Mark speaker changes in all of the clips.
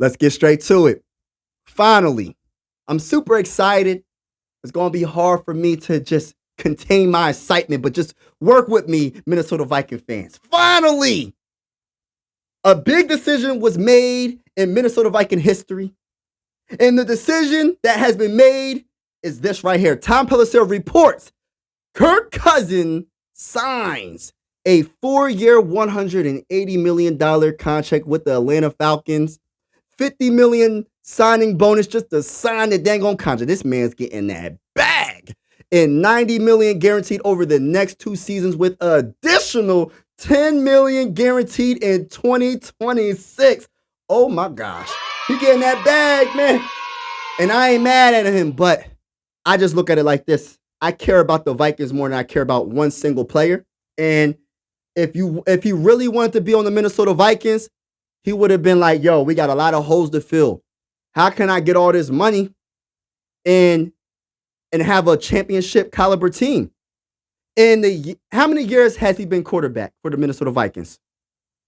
Speaker 1: Let's get straight to it. Finally, I'm super excited. It's going to be hard for me to just contain my excitement, but just work with me, Minnesota Viking fans. Finally, a big decision was made in Minnesota Viking history. And the decision that has been made is this right here. Tom Pelissero reports Kirk Cousins signs a 4-year, $180 million contract with the Atlanta Falcons. $50 million signing bonus just to sign the dang on contract. This man's getting that bag. And $90 million guaranteed over the next 2 seasons with additional $10 million guaranteed in 2026. Oh my gosh. He getting that bag, man. And I ain't mad at him, but I just look at it like this. I care about the Vikings more than I care about one single player. And if he really wanted to be on the Minnesota Vikings, he would have been like, yo, we got a lot of holes to fill. How can I get all this money and have a championship caliber team? And how many years has he been quarterback for the Minnesota Vikings?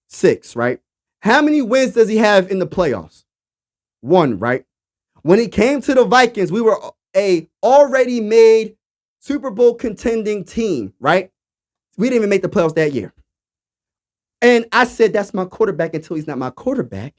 Speaker 1: 6, right? How many wins does he have in the playoffs? 1, right? When he came to the Vikings, we were a already made Super Bowl contending team, right? We didn't even make the playoffs that year. And I said, that's my quarterback until he's not my quarterback.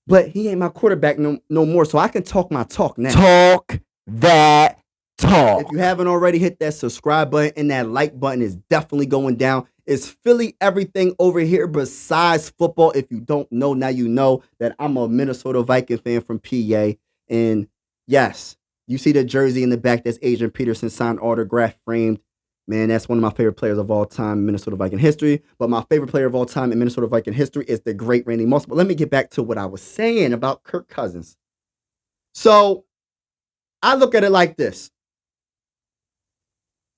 Speaker 1: But he ain't my quarterback no more, so I can talk my talk now.
Speaker 2: Talk that talk.
Speaker 1: If you haven't already, hit that subscribe button, and that like button is definitely going down. It's Philly everything over here besides football. If you don't know, now you know that I'm a Minnesota Viking fan from PA. And yes, you see the jersey in the back. That's Adrian Peterson signed autograph framed. Man, that's one of my favorite players of all time in Minnesota Viking history. But my favorite player of all time in Minnesota Viking history is the great Randy Moss. But let me get back to what I was saying about Kirk Cousins. So I look at it like this.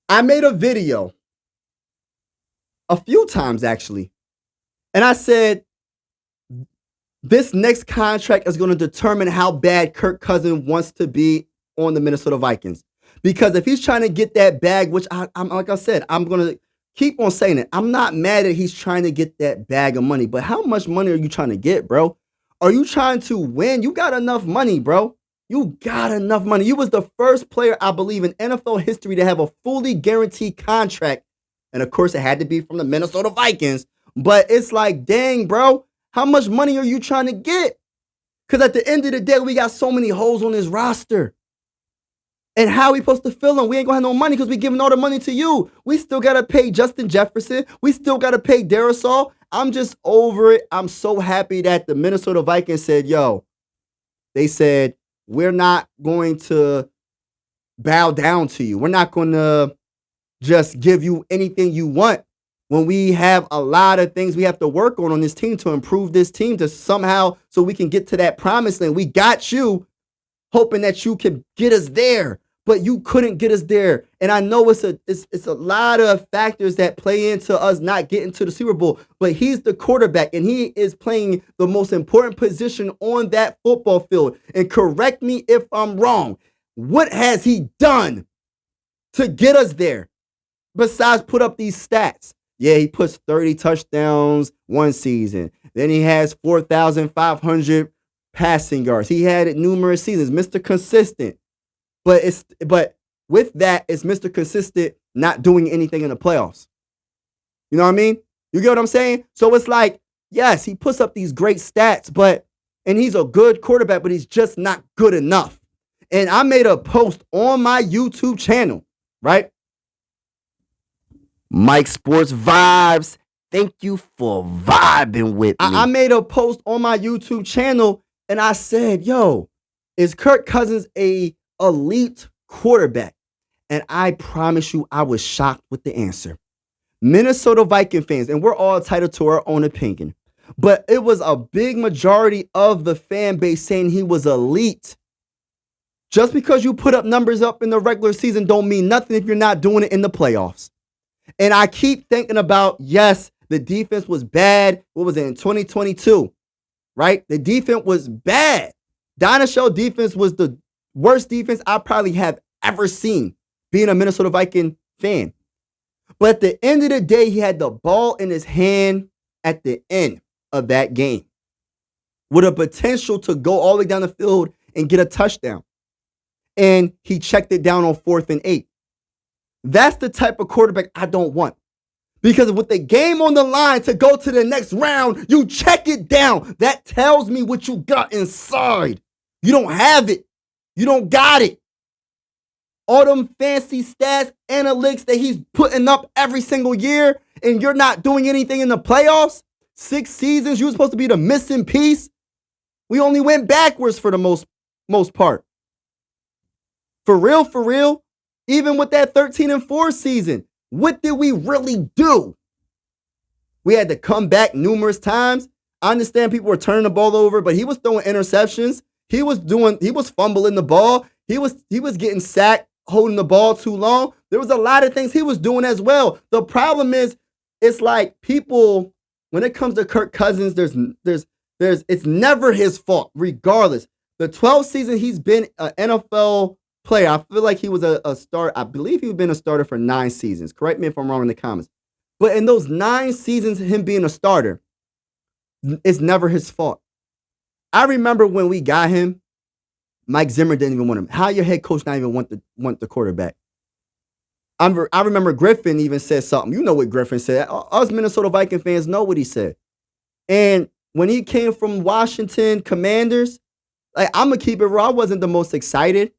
Speaker 1: I made a video a few times, actually. And I said, this next contract is going to determine how bad Kirk Cousins wants to be on the Minnesota Vikings. Because if he's trying to get that bag, which I'm like I said, I'm going to keep on saying it. I'm not mad that he's trying to get that bag of money. But how much money are you trying to get, bro? Are you trying to win? You got enough money, bro. You got enough money. You was the first player, I believe, in NFL history to have a fully guaranteed contract. And of course, it had to be from the Minnesota Vikings. But it's like, dang, bro, how much money are you trying to get? Because at the end of the day, we got so many holes on this roster. And how we supposed to fill them? We ain't going to have no money because we giving all the money to you. We still got to pay Justin Jefferson. We still got to pay Darrisaw. I'm just over it. I'm so happy that the Minnesota Vikings said, yo, they said, we're not going to bow down to you. We're not going to just give you anything you want when we have a lot of things we have to work on this team to improve this team to somehow so we can get to that promised land. We got you hoping that you can get us there, but you couldn't get us there. And I know it's a lot of factors that play into us not getting to the Super Bowl, but he's the quarterback and he is playing the most important position on that football field. And correct me if I'm wrong. What has he done to get us there besides put up these stats? Yeah, he puts 30 touchdowns one season. Then he has 4,500 passing yards. He had it numerous seasons. Mr. Consistent. But with that, it's Mr. Consistent not doing anything in the playoffs. You know what I mean? You get what I'm saying? So it's like, yes, he puts up these great stats, and he's a good quarterback, but he's just not good enough. And I made a post on my YouTube channel, right?
Speaker 2: Mike Sports Vibes. Thank you for vibing with me.
Speaker 1: I made a post on my YouTube channel and I said, yo, is Kirk Cousins a elite quarterback? And I promise you, I was shocked with the answer. Minnesota Viking fans, and we're all entitled to our own opinion, but it was a big majority of the fan base saying he was elite. Just because you put up numbers up in the regular season don't mean nothing if you're not doing it in the playoffs. And I keep thinking about, yes, the defense was bad. What was it, in 2022? Right? The defense was bad. Dinosaur defense was the worst defense I probably have ever seen, being a Minnesota Viking fan. But at the end of the day, he had the ball in his hand at the end of that game. with a potential to go all the way down the field and get a touchdown. And he checked it down on 4th and 8. That's the type of quarterback I don't want. Because with the game on the line to go to the next round, you check it down. That tells me what you got inside. You don't have it. You don't got it. All them fancy stats, analytics that he's putting up every single year, and you're not doing anything in the playoffs. 6 seasons, you were supposed to be the missing piece. We only went backwards for the most part. For real, even with that 13-4 season, what did we really do? We had to come back numerous times. I understand people were turning the ball over, but he was throwing interceptions. He was fumbling the ball. He was getting sacked, holding the ball too long. There was a lot of things he was doing as well. The problem is, it's like people, when it comes to Kirk Cousins, it's never his fault, regardless. The 12th season he's been an NFL player. I feel like he was a starter. I believe he's been a starter for 9 seasons. Correct me if I'm wrong in the comments. But in those 9 seasons, him being a starter, it's never his fault. I remember when we got him, Mike Zimmer didn't even want him. How your head coach not even want the quarterback? I remember Griffin even said something. You know what Griffin said. Us Minnesota Viking fans know what he said. And when he came from Washington Commanders, like, I'm going to keep it real. I wasn't the most excited.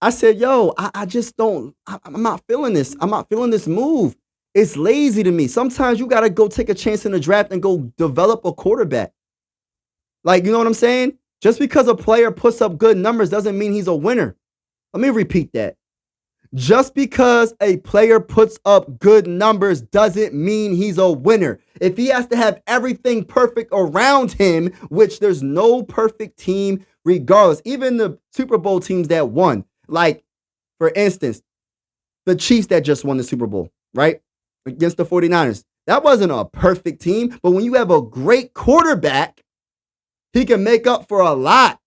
Speaker 1: I said, yo, I just don't, I'm not feeling this. I'm not feeling this move. It's lazy to me. Sometimes you got to go take a chance in the draft and go develop a quarterback. Like, you know what I'm saying? Just because a player puts up good numbers doesn't mean he's a winner. Let me repeat that. Just because a player puts up good numbers doesn't mean he's a winner. If he has to have everything perfect around him, which there's no perfect team regardless, even the Super Bowl teams that won, like, for instance, the Chiefs that just won the Super Bowl, right? Against the 49ers. That wasn't a perfect team, but when you have a great quarterback, he can make up for a lot.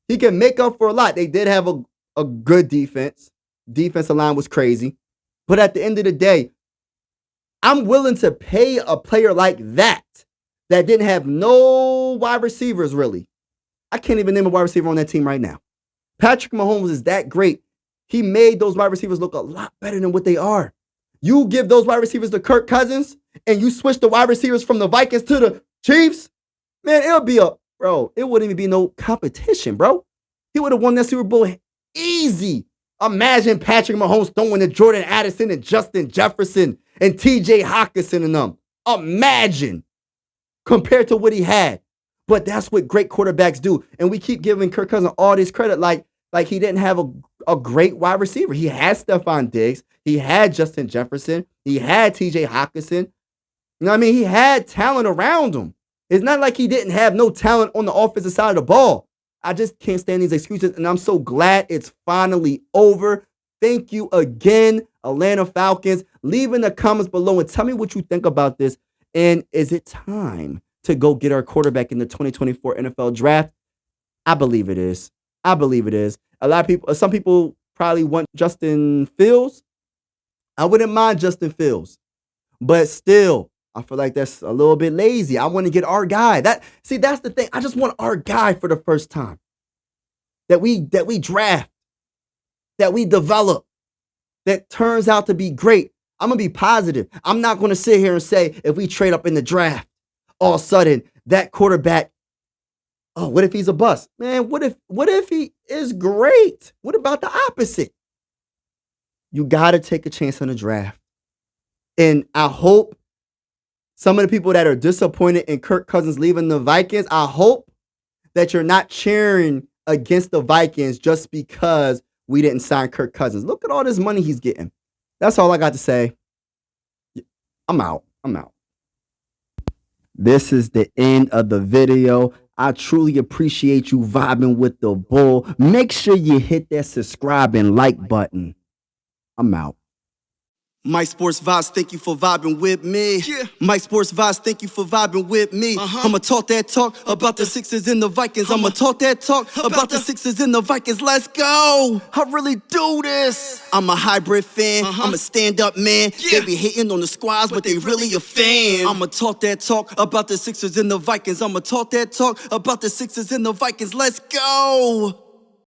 Speaker 1: He can make up for a lot. They did have a good defense. Defensive line was crazy. But at the end of the day, I'm willing to pay a player like that didn't have no wide receivers, really. I can't even name a wide receiver on that team right now. Patrick Mahomes is that great. He made those wide receivers look a lot better than what they are. You give those wide receivers to Kirk Cousins, and you switch the wide receivers from the Vikings to the Chiefs, man, it wouldn't even be no competition, bro. He would have won that Super Bowl easy. Imagine Patrick Mahomes throwing to Jordan Addison and Justin Jefferson and TJ Hawkinson and them. Imagine, compared to what he had. But that's what great quarterbacks do. And we keep giving Kirk Cousins all this credit like he didn't have a great wide receiver. He had Stephon Diggs. He had Justin Jefferson. He had TJ Hawkinson. You know what I mean? He had talent around him. It's not like he didn't have no talent on the offensive side of the ball. I just can't stand these excuses, and I'm so glad it's finally over. Thank you again, Atlanta Falcons. Leave in the comments below and tell me what you think about this. And is it time to go get our quarterback in the 2024 NFL Draft? I believe it is. A lot of people, some people probably want Justin Fields. I wouldn't mind Justin Fields, but still, I feel like that's a little bit lazy. I want to get our guy. That's the thing. I just want our guy for the first time. That we draft, that we develop, that turns out to be great. I'm going to be positive. I'm not going to sit here and say if we trade up in the draft, all of a sudden that quarterback, oh, what if he's a bust? Man, what if he is great? What about the opposite? You got to take a chance on the draft. And I hope some of the people that are disappointed in Kirk Cousins leaving the Vikings, I hope that you're not cheering against the Vikings just because we didn't sign Kirk Cousins. Look at all this money he's getting. That's all I got to say. I'm out. This is the end of the video. I truly appreciate you vibing with the bull. Make sure you hit that subscribe and like button. I'm out. Mike Sports Vibes, thank you for vibing with me.
Speaker 3: Yeah.
Speaker 1: Mike Sports Vibes, thank you for vibing with me. I'ma talk that talk about the Sixers and the Vikings. I'ma talk that talk about the Sixers and the Vikings. Let's go.
Speaker 2: I really do this.
Speaker 1: I'm a hybrid fan. I'm a stand-up man.
Speaker 3: Yeah.
Speaker 1: They be hating on the squads, but they really a fan. I'ma talk that talk about the Sixers and the Vikings. I'ma talk that talk about the Sixers and the Vikings. Let's go.